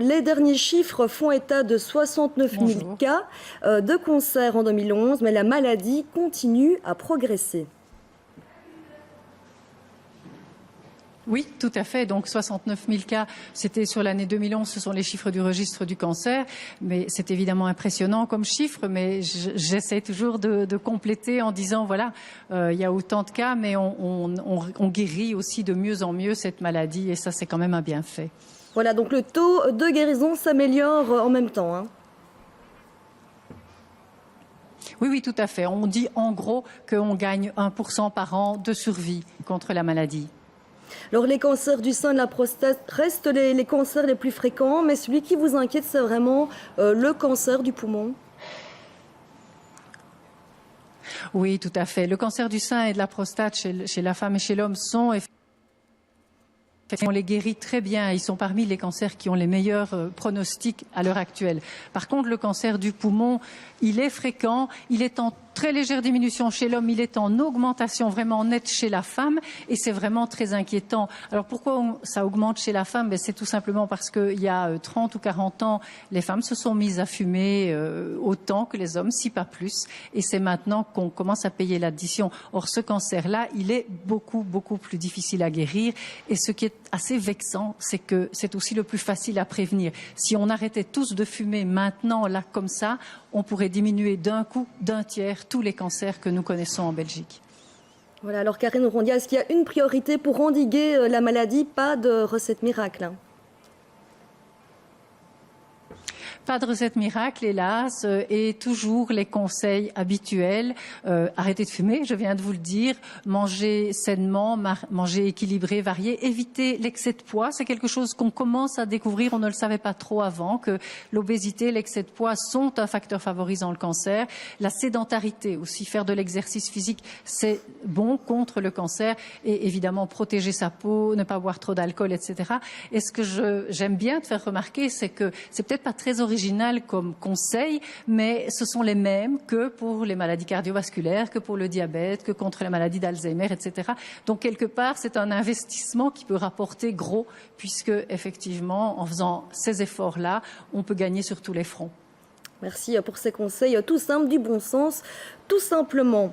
Les derniers chiffres font état de 69 000 cas de cancer en 2011, mais la maladie continue à progresser. Oui, tout à fait. Donc 69 000 cas, c'était sur l'année 2011, ce sont les chiffres du registre du cancer. Mais c'est évidemment impressionnant comme chiffre, mais j'essaie toujours de compléter en disant, voilà, il y a autant de cas, mais on guérit aussi de mieux en mieux cette maladie, et ça, c'est quand même un bienfait. Voilà, donc le taux de guérison s'améliore en même temps, hein. Oui, oui, tout à fait. On dit en gros qu'on gagne 1% par an de survie contre la maladie. Alors les cancers du sein et de la prostate restent les cancers les plus fréquents, mais celui qui vous inquiète, c'est vraiment le cancer du poumon. Oui, tout à fait. Le cancer du sein et de la prostate chez la femme et chez l'homme sont on les guérit très bien. Ils sont parmi les cancers qui ont les meilleurs pronostics à l'heure actuelle. Par contre, le cancer du poumon, il est fréquent, il est en très légère diminution chez l'homme, il est en augmentation vraiment nette chez la femme, et c'est vraiment très inquiétant. Alors pourquoi ça augmente chez la femme? C'est tout simplement parce qu'il y a 30 ou 40 ans, les femmes se sont mises à fumer autant que les hommes, si pas plus, et c'est maintenant qu'on commence à payer l'addition. Or ce cancer-là, il est beaucoup, beaucoup plus difficile à guérir, et ce qui est assez vexant, c'est que c'est aussi le plus facile à prévenir. Si on arrêtait tous de fumer maintenant, là, comme ça, on pourrait diminuer d'un coup, d'un tiers, tous les cancers que nous connaissons en Belgique. Voilà, alors Karine Rondia, est-ce qu'il y a une priorité pour endiguer la maladie? Pas de recette miracle, hein. Pas de recette miracle, hélas, et toujours les conseils habituels. Arrêtez de fumer, je viens de vous le dire. Manger sainement, manger équilibré, varié. Éviter l'excès de poids. C'est quelque chose qu'on commence à découvrir. On ne le savait pas trop avant, que l'obésité, l'excès de poids sont un facteur favorisant le cancer. La sédentarité aussi, faire de l'exercice physique, c'est bon contre le cancer. Et évidemment, protéger sa peau, ne pas boire trop d'alcool, etc. Et ce que j'aime bien te faire remarquer, c'est que c'est peut-être pas très original comme conseil, mais ce sont les mêmes que pour les maladies cardiovasculaires, que pour le diabète, que contre les maladies d'Alzheimer, etc. Donc, quelque part, c'est un investissement qui peut rapporter gros, puisque, effectivement, en faisant ces efforts-là, on peut gagner sur tous les fronts. Merci pour ces conseils tout simples, du bon sens, tout simplement.